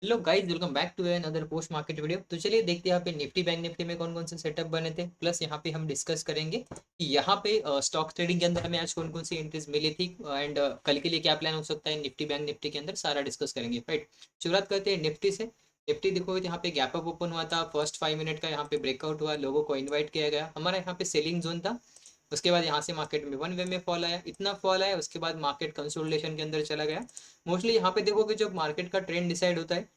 Hello guys, welcome back to another post market video. तो चलिए देखते हैं यहाँ पे निफ्टी बैंक निफ्टी में कौन कौन से सेटअप बने थे, प्लस यहाँ पे हम डिस्कस करेंगे कि यहाँ पे स्टॉक ट्रेडिंग के अंदर हमें आज कौन कौन सी एंट्रीज मिली थी एंड कल के लिए क्या प्लान हो सकता है निफ्टी बैंक निफ्टी के अंदर, सारा डिस्कस करेंगे। राइट, शुरुआत करते हैं निफ्टी से। निफ्टी देखो, यहाँ पे गैप अप ओपन हुआ था, फर्स्ट 5 मिनट का यहाँ पे ब्रेकआउट हुआ, लोगों को इन्वाइट किया गया, हमारा यहाँ पे सेलिंग जोन था। उसके बाद यहाँ से मार्केट में वन वे में फॉल आया, इतना फॉल आया, उसके बाद मार्केट कंसोलिडेशन के अंदर चला गया। मोस्टली यहाँ पे देखोगे जब मार्केट का ट्रेंड डिसाइड होता है,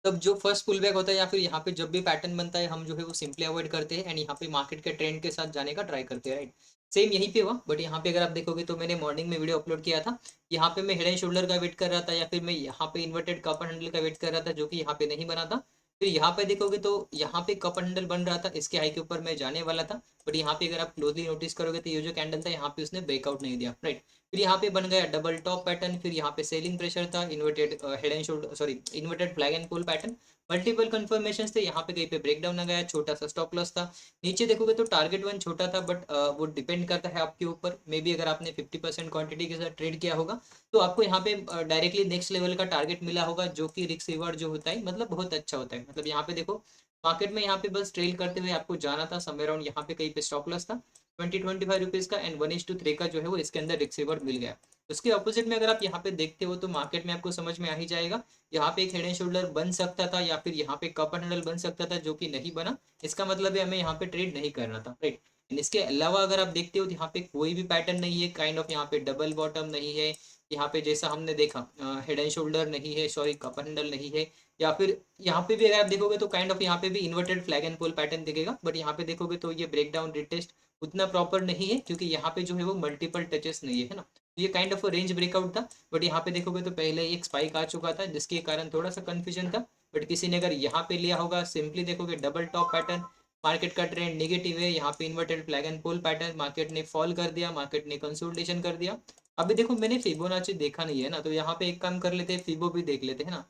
तब जो फर्स्ट पुल बैक होता है या फिर यहाँ पे जब भी पैटर्न बनता है, हम जो है वो सिंपली अवॉइड करते हैं एंड यहाँ पे मार्केट के ट्रेंड के साथ जाने का ट्राई करते हैं। राइट, सेम यहीं पे हुआ, बट यहाँ पे अगर आप देखोगे तो मैंने मॉर्निंग में वीडियो अपलोड किया था। यहाँ पे मैं हेड एंड शोल्डर का वेट कर रहा था, या फिर मैं यहाँ पे इन्वर्टेड कप एंड हैंडल का वेट कर रहा था, जो कि यहाँ पे नहीं बना था। फिर यहाँ पे देखोगे तो यहाँ पे कप एंड हैंडल बन रहा था, इसके हाई के ऊपर मैं जाने वाला था। बट यहाँ पे अगर आप क्लोजली नोटिस करोगे तो ये जो कैंडल था यहाँ पे उसने ब्रेकआउट नहीं दिया। राइट, फिर यहाँ पे बन गया डबल टॉप पैटर्न, फिर यहाँ पे सेलिंग प्रेशर था, inverted head and shoulder, sorry inverted flag and pole pattern, multiple confirmation थे। यहाँ पे कहीं पे ब्रेकडाउन आ गया, छोटा सा स्टॉप लॉस था। नीचे देखोगे तो टारगेट वन छोटा था, बट वो डिपेंड करता है आपके ऊपर। मे बी अगर आपने 50% क्वांटिटी के साथ ट्रेड किया होगा तो आपको यहाँ पे डायरेक्टली नेक्स्ट लेवल का टारगेट मिला होगा, जो कि रिस्क रिवार्ड जो होता है मतलब बहुत अच्छा होता है। मतलब यहाँ पे देखो, मार्केट में यहाँ पे बस ट्रेल करते हुए आपको जाना था, समवेयर अराउंड यहाँ पे कहीं पे स्टॉप लॉस था 20-25 रुपीज का, एंड 1:3 का जो है वो इसके अंदर रिस्क रिवार्ड मिल गया। उसके ऑपोजिट में अगर आप यहाँ पे देखते हो तो मार्केट में आपको समझ में आ ही जाएगा, यहाँ पे एक हेड एंड शोल्डर बन सकता था या फिर यहाँ पे कप एंड हैंडल बन सकता था, जो कि नहीं बना। इसका मतलब है हमें यहाँ पे ट्रेड नहीं करना था। राइट, इसके अलावा अगर आप देखते हो तो यहाँ पे कोई भी पैटर्न नहीं है, काइंड ऑफ यहाँ पे डबल बॉटम नहीं है, यहाँ पे जैसा हमने देखा हेड एंड शोल्डर नहीं है, सॉरी कप एंड हैंडल नहीं है, या फिर यहाँ पे भी अगर आप देखोगे तो काइंड ऑफ यहाँ पे भी inverted flag and pole pattern दिखेगा। बट यहाँ पे देखोगे तो ये ब्रेकडाउन रिटेस्ट उतना प्रॉपर नहीं है, क्योंकि यहाँ पे जो है वो मल्टीपल टचेस नहीं है ना। ये काइंड ऑफ रेंज ब्रेकआउट था। बट यहाँ पे देखोगे तो पहले एक स्पाइक आ चुका था, जिसके कारण थोड़ा सा कंफ्यूजन था। बट किसी ने अगर यहाँ पे लिया होगा, सिंपली देखोगे डबल टॉप पैटर्न, मार्केट का ट्रेंड नेगेटिव है, यहाँ पे inverted flag and pole pattern, market ने फॉल कर दिया, मार्केट ने कंसोलिडेशन कर दिया। अभी देखो मैंने फिबोनाची देखा नहीं है ना, तो यहाँ पे एक काम कर लेते हैं, फिबो भी देख लेते हैं ना।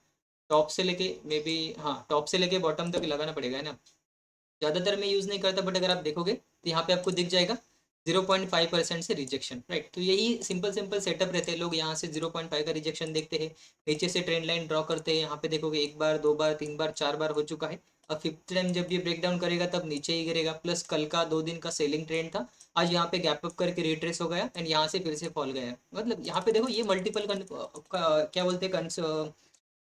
टॉप से लेके मे बी, हाँ टॉप से लेके बॉटम तक लगाना पड़ेगा है ना। ज़्यादातर मैं यूज़ नहीं करता, बट अगर आप देखोगे तो यहाँ पे आपको दिख जाएगा 0.5% से रिजेक्शन। राइट, तो यही सिंपल सिंपल सेटअप रहते हैं, लोग यहाँ से 0.5 का रिजेक्शन देखते हैं, नीचे से ट्रेंड लाइन ड्रॉ करते हैं। यहाँ पे देखोगे एक बार, दो बार, तीन बार, चार बार हो चुका है। अब फिफ्थ टाइम जब ये ब्रेक डाउन करेगा तब नीचे ही गिरेगा। प्लस कल का 2 दिन का सेलिंग ट्रेंड था, आज यहाँ पे गैप अप करके रिट्रेस हो गया एंड यहाँ से फिर से फॉल गया। मतलब यहाँ पे देखो ये मल्टीपल क्या बोलते हैं,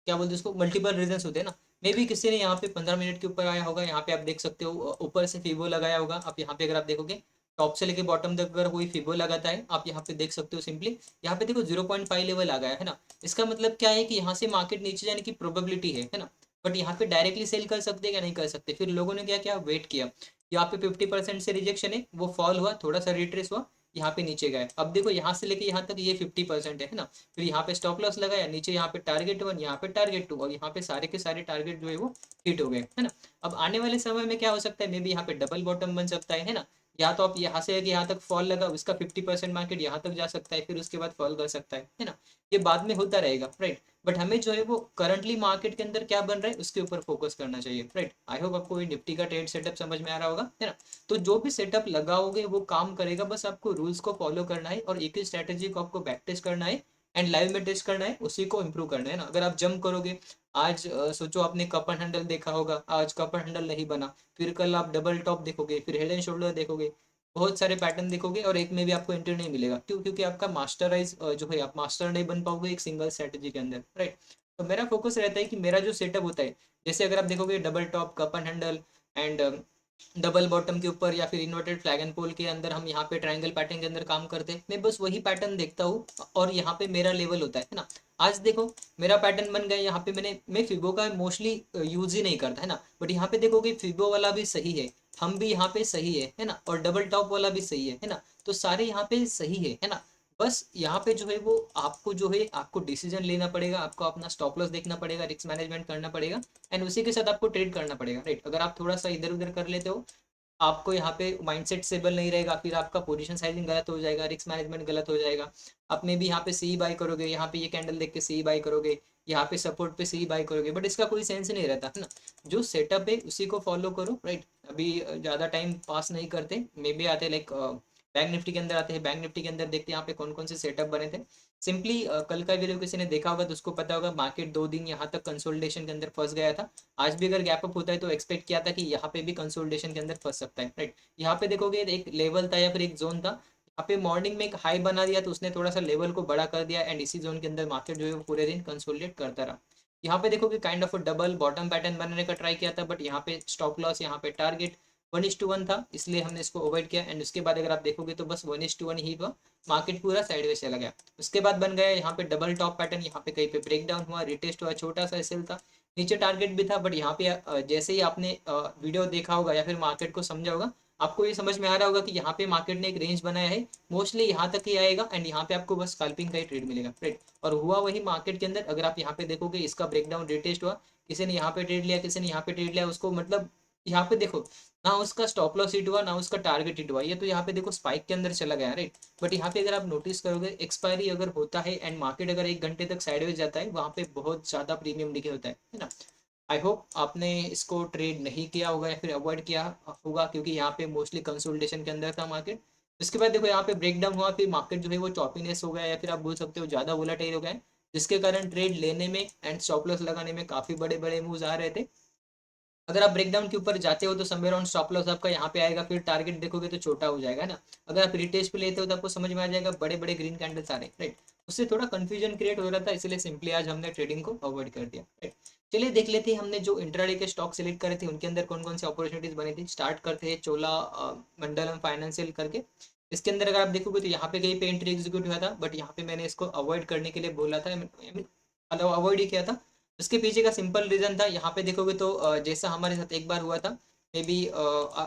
क्या बोलते हैं उसको, मल्टीपल रीजंस होते हैं ना। मे बी किसी ने यहाँ पे 15 मिनट के ऊपर आया होगा, यहाँ पे आप देख सकते हो ऊपर से फीबो लगाया होगा। आप यहाँ पे अगर आप देखोगे टॉप से लेके बॉटम तक अगर कोई फीबो लगाता है, आप यहाँ पे देख सकते हो सिंपली। यहाँ पे देखो 0.5 लेवल आ गया है ना। इसका मतलब क्या है कि यहाँ से मार्केट नीचे जाने की प्रोबेबिलिटी है ना। बट यहाँ पे डायरेक्टली सेल कर सकते हैं क्या, नहीं कर सकते। फिर लोगों ने क्या किया, वेट किया। यहाँ पे 50% से रिजेक्शन है, वो फॉल हुआ, थोड़ा सा रिट्रेस हुआ, यहाँ पे नीचे गए। अब देखो यहाँ से लेके यहाँ तक ये 50% है ना। फिर यहाँ पे स्टॉप लॉस लगाया, नीचे यहाँ पे टारगेट वन, यहाँ पे टारगेट टू, और यहाँ पे सारे के सारे टारगेट जो है वो हिट हो गए है ना। अब आने वाले समय में क्या हो सकता है, मे बी यहाँ पे डबल बॉटम बन सकता है ना। या तो आप यहाँ से यहाँ तक फॉल लगा, उसका 50% मार्केट यहाँ तक जा सकता है, फिर उसके बाद फॉल कर सकता है ना। ये बाद में होता रहेगा। राइट, बट हमें जो है वो करंटली मार्केट के अंदर क्या बन रहा है उसके ऊपर फोकस करना चाहिए। राइट, आई होप आपको ये निफ्टी का ट्रेड सेटअप समझ में आ रहा होगा है ना। तो जो भी सेटअप लगाओगे वो काम करेगा, बस आपको रूल्स को फॉलो करना है और एक ही स्ट्रैटेजी को आपको बैक टेस्ट करना है एंड लाइव में टेस्ट करना है, उसी को इम्प्रूव करना है ना। अगर आप जंप करोगे, आज सोचो आपने कप एंड हैंडल देखा होगा, आज कप एंड हैंडल नहीं बना, फिर कल आप डबल टॉप देखोगे, फिर हेड एंड शोल्डर देखोगे, बहुत सारे पैटर्न देखोगे और एक में भी आपको एंट्री नहीं मिलेगा। क्यों? क्योंकि आपका मास्टराइज जो है, आप मास्टर नहीं बन पाओगे एक सिंगल स्ट्रेटेजी के अंदर। राइट, तो मेरा फोकस रहता है कि मेरा जो सेटअप होता है, जैसे अगर आप देखोगे double top, cup and handle and double bottom के ऊपर, या फिर इन्वर्टेड फ्लैग एंड पोल के अंदर हम यहाँ पे ट्रायंगल पैटर्न के अंदर काम करते हैं, मैं बस वही पैटर्न देखता हूँ और यहाँ पे मेरा लेवल होता है ना। आज देखो मेरा पैटर्न बन गया, यहाँ पे मैं फिबो का मोस्टली यूज ही नहीं करता है ना। बट यहाँ पे देखोगे फिबो वाला भी सही है, हम भी यहाँ पे सही है ना, और डबल टॉप वाला भी सही है ना। तो सारे यहाँ पे सही है ना। बस यहाँ पे जो है वो आपको जो है आपको डिसीजन लेना पड़ेगा, आपको अपना स्टॉप लॉस देखना पड़ेगा, रिस्क मैनेजमेंट करना पड़ेगा एंड उसी के साथ आपको ट्रेड करना पड़ेगा। राइट, अगर आप थोड़ा सा इधर उधर कर लेते हो, आपको यहाँ पे माइंडसेट स्टेबल नहीं रहेगा, फिर आपका पोजीशन साइजिंग गलत हो जाएगा, रिस्क मैनेजमेंट गलत हो जाएगा। आप में भी यहाँ पे सी बाई करोगे, यहाँ पे ये कैंडल देख के सी बाई करोगे, यहाँ पे सपोर्ट पे सी बाई करोगे, बट इसका कोई सेंस नहीं रहता है ना। जो सेटअप है उसी को फॉलो करो। राइट, अभी ज़्यादा टाइम पास नहीं करते, मे बी आते लाइक बैंक निफ्टी के अंदर आते हैं। बैंक निफ्टी के अंदर देखते हैं यहाँ पे कौन कौन से सेटअप बने थे। सिंपली कल का वीडियो किसी ने देखा होगा तो उसको पता होगा मार्केट 2 दिन यहाँ तक कंसोलिडेशन के अंदर फंस गया था। आज भी अगर गैप अप होता है तो एक्सपेक्ट किया था कि यहाँ पे भी कंसोलिडेशन के अंदर फंस सकता है, राइट। यहाँ पे देखोगे एक लेवल था या फिर एक जोन था, यहाँ पे मॉर्निंग में एक हाई बना दिया तो उसने थोड़ा सा लेवल को बड़ा कर दिया एंड इसी जोन के अंदर मार्केट जो है वो पूरे दिन कंसोलिडेट करता रहा। यहाँ पे देखोगे kind of double bottom pattern बनाने का ट्राई किया था, बट यहाँ पे स्टॉप लॉस, यहाँ पे टारगेट 1:1 था, इसलिए हमने इसको अवॉइड किया एंड उसके बाद अगर आप देखोगे तो बस 1:1 ही हुआ, मार्केट पूरा साइडवेज चला गया। उसके बाद बन गया यहाँ पे डबल टॉप पैटर्न, यहाँ पे कहीं पे ब्रेक डाउन हुआ, रिटेस्ट हुआ, छोटा सा एसएल था, नीचे टारगेट भी था, बट यहाँ पे जैसे ही आपने वीडियो देखा होगा या फिर मार्केट को समझा होगा, आपको ये समझ में आ रहा होगा कि यहाँ पे मार्केट ने एक रेंज बनाया है, मोस्टली यहाँ तक ही आएगा एंड यहाँ पे आपको बस स्कैल्पिंग का ही ट्रेड मिलेगा, राइट। और हुआ वही मार्केट के अंदर, अगर आप यहाँ पे देखोगे इसका ब्रेकडाउन रिटेस्ट हुआ, किसी ने यहाँ पे ट्रेड लिया, किसी ने यहाँ पे ट्रेड लिया, उसको मतलब यहाँ पे देखो ना उसका स्टॉप लॉस हिट हुआ ना उसका टारगेट हिट हुआ, ये तो यहाँ पे देखो स्पाइक के अंदर चला गया, राइट। बट यहाँ पे अगर आप नोटिस करोगे एक्सपायरी अगर होता है एंड मार्केट अगर 1 घंटे तक साइडवेज जाता है, वहाँ पे बहुत ज्यादा प्रीमियम लिखे होता है ना। आई होप आपने इसको ट्रेड नहीं किया होगा या फिर अवॉइड किया होगा, क्योंकि यहाँ पे मोस्टली कंसोलिडेशन के अंदर था मार्केट। उसके बाद देखो यहाँ पे ब्रेकडाउन हुआ, फिर मार्केट जो है वो चॉपीनेस हो गया या फिर आप बोल सकते हो ज्यादा वोलेटाइल हो गया है, जिसके कारण ट्रेड लेने में एंड स्टॉप लॉस लगाने में काफी बड़े बड़े मूव्स आ रहे थे। अगर आप ब्रेकडाउन के ऊपर जाते हो तो समवेयर ऑन स्टॉप लॉस आपका यहाँ पे आएगा, फिर टारगेट देखोगे तो छोटा हो जाएगा ना। अगर आप रिटेस्ट पे लेते हो तो आपको समझ में आ जाएगा बड़े बड़े ग्रीन कैंडल्स आ रहे हैं, राइट। उससे थोड़ा कंफ्यूजन क्रिएट हो रहा था, इसलिए सिंपली आज हमने ट्रेडिंग को अवॉइड कर दिया, राइट। चलिए देख लेते हैं हमने जो इंट्राडे के स्टॉक सेलेक्ट करे थे उनके अंदर कौन कौन सी अपॉर्चुनिटीज बनी थी। स्टार्ट करते हैं चोला मंडलम फाइनेंशियल करके। इसके अंदर अगर आप देखोगे तो यहाँ पे कहीं पे एंट्री एग्जीक्यूट हुआ था, बट यहाँ पे मैंने इसको अवॉइड करने के लिए बोला था, अवॉइड ही किया था। उसके पीछे का सिंपल रीजन था, यहाँ पे देखोगे तो जैसा हमारे साथ एक बार हुआ था, मे बी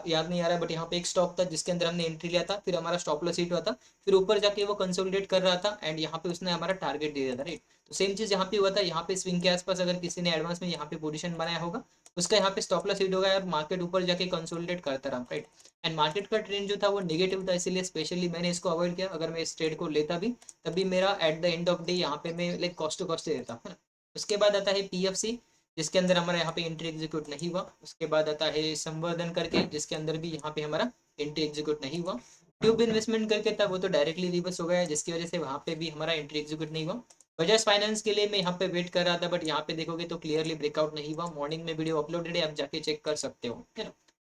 याद नहीं आ रहा, बट यहाँ पे एक स्टॉक था जिसके अंदर हमने एंट्री लिया था, फिर हमारा स्टॉप लॉस हिट हुआ था, फिर ऊपर जाके वो कंसोलिडेट कर रहा था एंड यहाँ पे उसने हमारा टारगेट दे दिया था, राइट। तो सेम चीज यहाँ पे हुआ था, यहाँ पे स्विंग के आसपास अगर किसी ने एडवांस में यहाँ पे पोजीशन बनाया होगा, उसका यहाँ पे स्टॉप लॉस हिट होगा और मार्केट ऊपर जाके कंसोलिडेट करता रहा, राइट। एंड मार्केट का ट्रेंड जो था वो नेगेटिव था, इसीलिए स्पेशली मैंने इसको अवॉइड किया। अगर मैं इस ट्रेड को लेता भी तभी मेरा at the end of day यहाँ पे मैं लाइक कॉस्ट टू कॉस्ट देता, है ना। उसके बाद आता है पीएफसी, जिसके अंदर हमारा यहाँ पे एंट्री एग्जीक्यूट नहीं हुआ। उसके बाद आता है संवर्धन करके, जिसके अंदर भी यहाँ पे हमारा एंट्री एग्जीक्यूट नहीं हुआ। ट्यूब इन्वेस्टमेंट करके था, वो तो डायरेक्टली रिवर्स हो गया, जिसकी वजह से वहाँ पे भी हमारा एंट्री एग्जीक्यूट नहीं हुआ। बजाज फाइनेंस के लिए मैं यहाँ पे वेट कर रहा था, बट यहाँ पे देखोगे तो क्लियरली ब्रेकआउट नहीं हुआ। मॉर्निंग में वीडियो अपलोडेड है, आप जाके चेक कर सकते हो, है ना।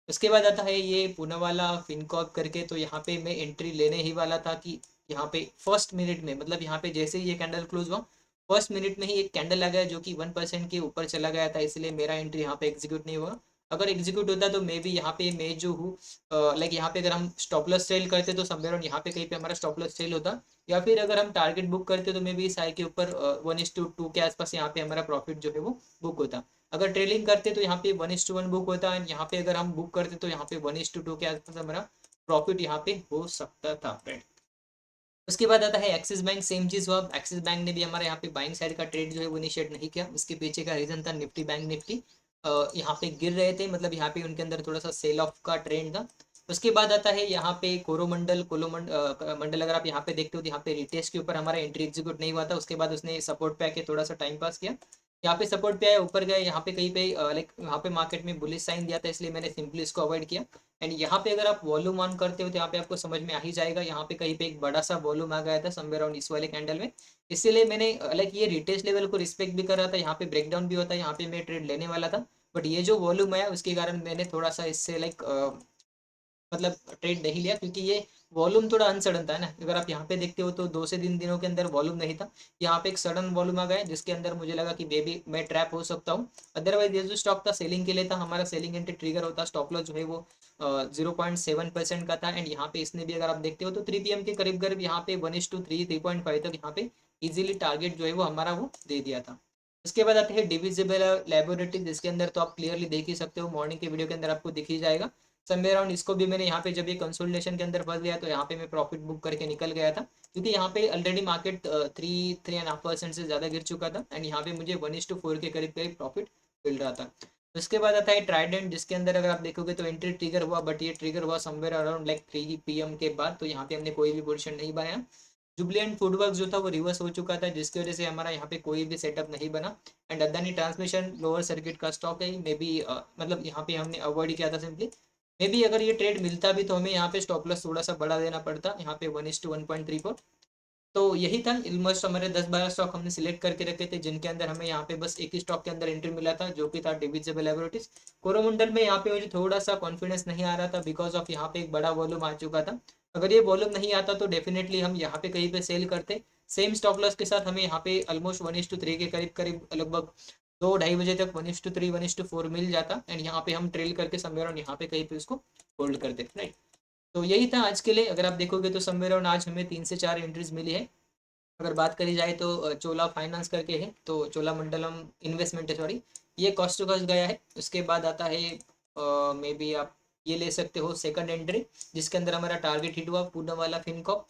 उसके बाद आता है ये पूनावाला फिनकॉर्प करके, तो यहाँ पे मैं एंट्री लेने ही वाला था कि यहाँ पे फर्स्ट मिनट में, मतलब यहाँ पे जैसे ही ये कैंडल क्लोज हुआ फर्स्ट मिनट में ही एक कैंडल आ गया जो कि 1% के ऊपर चला गया था, इसलिए मेरा एंट्री यहाँ पे एग्जीक्यूट नहीं हुआ। अगर एग्जीक्यूट होता तो मे भी यहाँ पे मैं जो हूँ लाइक यहाँ पे अगर हम स्टॉप लॉस सेल करते तो समवेयर ऑन यहाँ पे कहीं पे हमारा स्टॉप लॉस सेल होता, या फिर अगर हम टारगेट बुक करते तो मे भी इस हाई के ऊपर 1:2 के आसपास यहाँ पे हमारा प्रॉफिट जो है वो बुक होता। अगर ट्रेलिंग करते तो यहाँ पे 1:1 बुक होता है, यहाँ पे अगर हम बुक करते तो यहाँ पे 1:2 के आसपास हमारा प्रॉफिट यहाँ पे हो सकता था, राइट। उसके बाद आता है एक्सिस बैंक, सेम चीज हुआ। एक्सिस बैंक ने भी हमारे यहाँ पे बाइंग साइड का ट्रेड जो है वो इनिशिएट नहीं किया। उसके पीछे का रीजन था निफ्टी बैंक निफ्टी यहाँ पे गिर रहे थे, मतलब यहाँ पे उनके अंदर थोड़ा सा सेल ऑफ का ट्रेंड था। उसके बाद आता है यहाँ पे कोरोमंडल मंडल, अगर आप यहाँ पे देखते हो तो यहाँ पे रिटेस्ट के ऊपर हमारा एंट्री एग्जीक्यूट नहीं हुआ था। उसके बाद उसने सपोर्ट पे आके थोड़ा सा टाइम पास किया, यहाँ पे सपोर्ट पे आया, ऊपर गए, यहाँ पे कहीं पे लाइक यहाँ पे मार्केट में बुलिश साइन दिया था, इसलिए मैंने सिंपली इसको अवॉइड किया। एंड यहाँ पे अगर आप वॉल्यूम ऑन करते हो तो यहाँ पे आपको समझ में आ ही जाएगा, यहाँ पे कहीं पे एक बड़ा सा वॉल्यूम आ गया था समवेयर अराउंड इस वाले कैंडल में, इसीलिए मैंने लाइक ये रिटेस्ट लेवल को रिस्पेक्ट भी कर रहा था। यहाँ पे ब्रेकडाउन भी होता है, यहाँ पे मैं ट्रेड लेने वाला था, बट ये जो वॉल्यूम आया उसके कारण मैंने थोड़ा सा इससे लाइक मतलब ट्रेड नहीं लिया, क्योंकि ये वॉल्यूम थोड़ा अनसडन था ना। अगर आप यहाँ पे देखते हो तो 2 से 3 दिनों के अंदर वॉल्यूम नहीं था, यहाँ पे एक सडन वॉल्यूम आ गया जिसके अंदर मुझे लगा कि मे बी मैं ट्रैप हो सकता हूँ। अदरवाइज ये जो स्टॉक था सेलिंग के लिए था, हमारा सेलिंग एंट्री ट्रिगर होता, स्टॉप लॉस जो है वो 0.7% का था। एंड यहाँ पे इसने भी अगर आप देखते हो तो 3 PM के करीब करीब यहाँ पे 1:3 3.5 तक यहाँ पे इजीली टारगेट जो है वो हमारा वो दे दिया था। उसके बाद आते हैं डिविजिबल लेबोरेटरी, जिसके अंदर तो आप क्लियरली देख ही सकते हो, मॉर्निंग के वीडियो के अंदर आपको दिख ही जाएगा समवेयर अराउंड। इसको भी मैंने यहाँ पे जब ये कंसोलिडेशन के अंदर फंस गया तो यहाँ पे मैं प्रॉफिट बुक करके निकल गया था, क्योंकि यहाँ पे ऑलरेडी मार्केट 3.5% से ज़्यादा गिर चुका था एंड यहाँ पे मुझे 1:4 के करीब करीब प्रॉफिट मिल रहा था। उसके बाद आता है ट्राइडेंट, जिसके अंदर अगर आप देखोगे तो एंट्री ट्रिगर हुआ, बट ये ट्रिगर हुआ समवेयर अराउंड लाइक 3 PM के बाद, तो यहाँ पे हमने कोई भी पोजिशन नहीं बनाया। जुबलियंट फूडवर्क जो था वो रिवर्स हो चुका था, जिसकी वजह से हमारा यहाँ पे कोई भी सेटअप नहीं बना। And Adani transmission lower circuit का स्टॉक है, मे बी मतलब यहाँ पे हमने अवॉइड किया था सिंपली। मे बी अगर ये ट्रेड मिलता भी तो हमें यहाँ पे स्टॉप लॉस थोड़ा सा बढ़ा देना पड़ता, यहाँ पे 1:1.34। तो यही था ऑलमोस्ट हमारे 10-12 स्टॉक हमने सिलेक्ट करके रखे थे, जिनके अंदर हमें यहाँ पे बस एक ही स्टॉक के अंदर एंट्री मिला था, जो कि था डिविजिबल लैबोरेटरीज। कोरोमंडल में यहाँ पे मुझे थोड़ा सा कॉन्फिडेंस नहीं आ रहा था, बिकॉज ऑफ यहाँ पे एक बड़ा वॉल्यूम आ चुका था। अगर ये वॉल्यूम नहीं आता तो डेफिनेटली हम यहाँ पे कहीं पे सेल करते। सेम स्टॉक लॉस के साथ हमें यहाँ पे ऑलमोस्ट 1:3 के करीब करीब लगभग 2-2:30 बजे तक 1:3 1:4 मिल जाता, एंड यहाँ पे हम ट्रेल करके समवेयर यहाँ पे कहीं पे उसको होल्ड करते, राइट। तो यही था आज के लिए। अगर आप देखोगे तो समवेयर आज हमें 3 से 4 एंट्रीज मिली है। अगर बात करी जाए तो चोला फाइनेंस करके है, तो चोला मंडलम इन्वेस्टमेंट है, सॉरी, ये कॉस्ट टू कॉस्ट गया है। उसके बाद आता है मे बी आप ये ले सकते हो सेकंड एंट्री, जिसके अंदर हमारा टारगेट हिट हुआ पूना वाला फिनकॉप।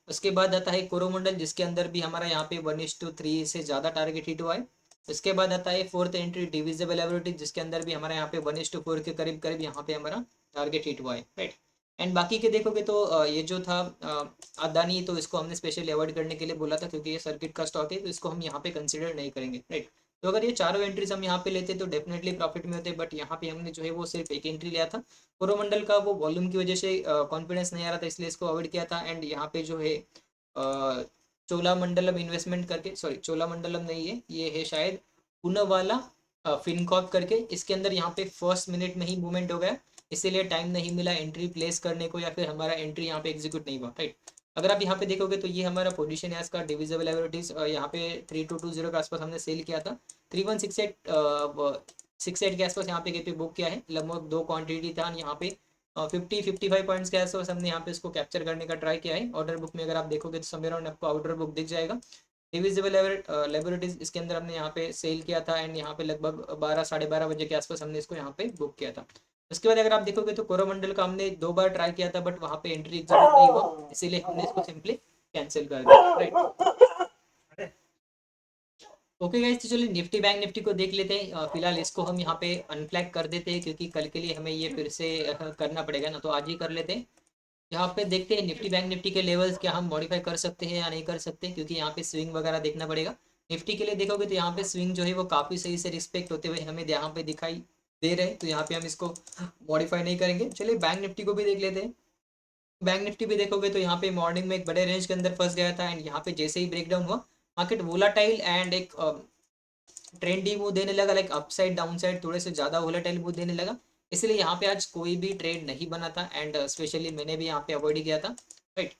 उसके बाद आता है कोरोमंडल, जिसके अंदर भी हमारा यहाँ पे 1:3 से ज़्यादा टारगेट हिट हुआ है। उसके बाद आता है फोर्थ एंट्री डिविजिबल एबिलिटी, जिसके अंदर भी हमारा यहाँ पे 1:4 के करीब करीब यहाँ पे हमारा टारगेट हिट हुआ है, राइट। एंड बाकी के देखोगे तो ये जो था अदानी, तो इसको हमने स्पेशली अवॉइड करने के लिए बोला था, क्योंकि ये सर्किट का स्टॉक है, तो इसको हम यहाँ पे कंसिडर नहीं करेंगे, राइट। तो अगर ये चारों एंट्रीज हम यहाँ पे लेते तो डेफिनेटली प्रॉफिट में होते, बट यहाँ पे हमने जो है वो सिर्फ एक एंट्री लिया था। कोरोमंडल का वो वॉल्यूम की वजह से कॉन्फिडेंस नहीं आ रहा था, इसलिए इसको अवॉइड किया था। एंड यहाँ पे जो है चोलामंडलम इन्वेस्टमेंट करके, सॉरी चोलामंडलम नहीं है, ये है शायद पूनावाला फिनकॉर्प करके, इसके अंदर यहाँ पे फर्स्ट मिनट में ही मूवमेंट हो गया, इसीलिए टाइम नहीं मिला एंट्री प्लेस करने को, या फिर हमारा एंट्री यहाँ पे एग्जीक्यूट नहीं हुआ, राइट। अगर आप यहाँ पे देखोगे तो ये हमारा पोजीशन है इसका डिविजिबल एबिलिटीज, यहाँ पे 3220 के आसपास हमने सेल किया था। 3168 के आसपास यहाँ पे बुक किया है, लगभग 2 क्वांटिटी था यहाँ पे। 50-55 पॉइंट्स के आसपास हमने यहाँ पे इसको कैप्चर करने का ट्राई किया है। ऑर्डर बुक में अगर आप देखोगे तो समवेयर अराउंड आपको ऑर्डर बुक दिख जाएगा। डिविजिबल लेबोरेटरीज इसके अंदर हमने यहाँ पे सेल किया था, एंड यहाँ पे लगभग 12-12:30 बजे के आसपास हमने इसको यहाँ पे बुक किया था। उसके बाद अगर आप देखोगे तो कोरोमंडल का हमने 2 बार ट्राई किया था, बट वहाँ पे एंट्री एग्जीक्यूट नहीं हुआ, इसीलिए हमने इसको सिंपली कैंसिल कर दिया, राइट। ओके गाइस, तो चलिए निफ्टी बैंक निफ्टी को देख लेते हैं। फिलहाल इसको हम यहाँ पे अनफ्लैग कर देते हैं, क्योंकि कल के लिए हमें ये फिर से करना पड़ेगा ना, तो आज ही कर लेते हैं। यहाँ पे देखते हैं निफ्टी बैंक निफ्टी के लेवल्स क्या हम मॉडिफाई कर सकते हैं या नहीं कर सकते, क्योंकि यहाँ पे स्विंग वगैरह देखना पड़ेगा। निफ्टी के लिए देखोगे तो यहाँ पे स्विंग जो है वो काफ़ी सही से रिस्पेक्ट होते हुए हमें यहाँ पे दिखाई दे रहे हैं, तो यहाँ पे हम इसको मॉडिफाई नहीं करेंगे। चलिए बैंक निफ्टी को भी देख लेते हैं। बैंक निफ्टी भी देखोगे तो यहाँ पे मॉर्निंग में एक बड़े रेंज के अंदर फंस गया था, एंड यहाँ पे जैसे ही ब्रेकडाउन हुआ, मार्केट वोलाटाइल एंड एक ट्रेंडी मूव देने लगा, लाइक अपसाइड डाउन साइड थोड़े से ज़्यादा वोलेटाइल मूव देने लगा। इसलिए यहाँ पे आज कोई भी ट्रेड नहीं बना था, एंड स्पेशली मैंने भी यहाँ पे अवॉइड किया था, राइट।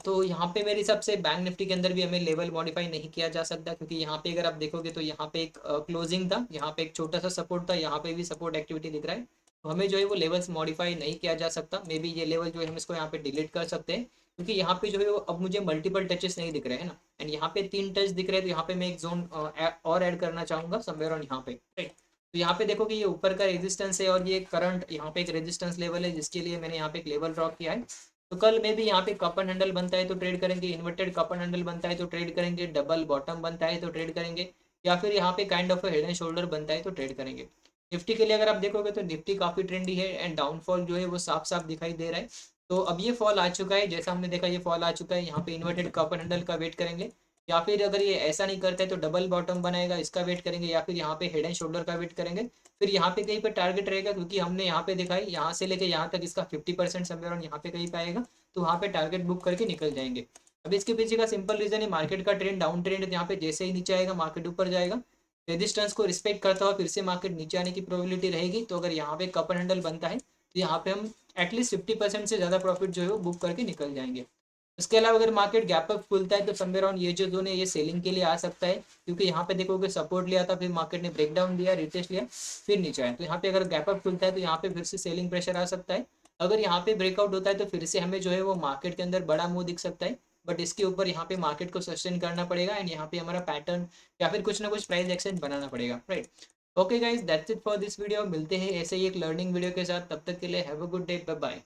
तो यहाँ पे मेरे हिसाब से बैंक निफ्टी के अंदर भी हमें लेवल मॉडिफाई नहीं किया जा सकता, क्योंकि यहाँ पे अगर आप देखोगे तो यहाँ पे एक क्लोजिंग था, यहाँ पे एक छोटा सा सपोर्ट था, यहाँ पे भी सपोर्ट एक्टिविटी दिख रहा है, तो हमें जो है वो लेवल्स मॉडिफाई नहीं किया जा सकता। मे बी ये लेवल जो है हम इसको यहाँ पे डिलीट कर सकते हैं, क्योंकि यहाँ पे जो है वो अब मुझे मल्टीपल टचेस नहीं दिख रहे हैं ना, एंड यहाँ पे 3 टच दिख रहे हैं, तो यहाँ पे मैं एक जोन और ऐड करना चाहूँगा समवेयर ऑन यहाँ पे, राइट। तो यहाँ पे देखो कि ये ऊपर का रेजिस्टेंस है, और ये करंट यहाँ पे एक रेजिस्टेंस लेवल है, जिसके लिए मैंने यहाँ पे एक लेवल ड्रॉ किया है। तो कल में भी यहाँ पे कप एंड हैंडल बनता है तो ट्रेड करेंगे, इन्वर्टेड कप एंड हैंडल बनता है तो ट्रेड करेंगे, डबल बॉटम बनता है तो ट्रेड करेंगे, या फिर यहाँ पे kind of head and shoulder बनता है तो ट्रेड करेंगे। निफ्टी के लिए अगर आप देखोगे तो निफ्टी काफी ट्रेंडी है, एंड डाउनफॉल जो है वो साफ साफ दिखाई दे रहा है। तो अब ये फॉल आ चुका है, जैसा हमने देखा ये फॉल आ चुका है, यहाँ पे इन्वर्टेड कप एंड हैंडल का वेट करेंगे, या फिर अगर ये ऐसा नहीं करता है तो डबल बॉटम बनाएगा, इसका वेट करेंगे, या फिर यहाँ पे हेड एंड शोल्डर का वेट करेंगे। फिर यहाँ पे कहीं पे टारगेट रहेगा, क्योंकि हमने यहाँ पे देखा है यहाँ से लेके यहाँ तक इसका 50% समवेयर यहाँ पे कहीं पाएगा, तो वहाँ पे टारगेट बुक करके निकल जाएंगे। अब इसके पीछे का सिंपल रीजन है, मार्केट का ट्रेंड डाउन ट्रेंड है, यहाँ पे जैसे ही नीचे आएगा मार्केट ऊपर जाएगा, रेजिस्टेंस को रिस्पेक्ट करता हुआ फिर से मार्केट नीचे आने की प्रोबेबिलिटी रहेगी। तो अगर यहाँ पे कप एंड हैंडल बनता है तो यहाँ पे हम एटलीस्ट 50% से ज़्यादा प्रॉफिट जो है वो बुक करके निकल जाएंगे। इसके अलावा अगर मार्केट गैप अप खुलता है तो समवेयर अराउंड ये जो जोन है ये सेलिंग के लिए आ सकता है, क्योंकि यहाँ पे देखोगे सपोर्ट लिया था, फिर मार्केट ने ब्रेकडाउन दिया, रिटेस्ट लिया, फिर नीचे आया, तो यहाँ पे अगर गैप अप खुलता है तो यहाँ पे फिर से सेलिंग प्रेशर आ सकता है। अगर यहाँ पे ब्रेकआउट होता है तो फिर से हमें जो है वो मार्केट के अंदर बड़ा मूव दिख सकता है, बट इसके ऊपर यहाँ पे मार्केट को सस्टेन करना पड़ेगा, एंड यहाँ पे हमारा पैटर्न या फिर कुछ ना कुछ प्राइस एक्शन बनाना पड़ेगा, right. Okay guys, that's it for this video. मिलते हैं ऐसे ही एक लर्निंग वीडियो के साथ, तब तक के लिए have a good day, bye bye.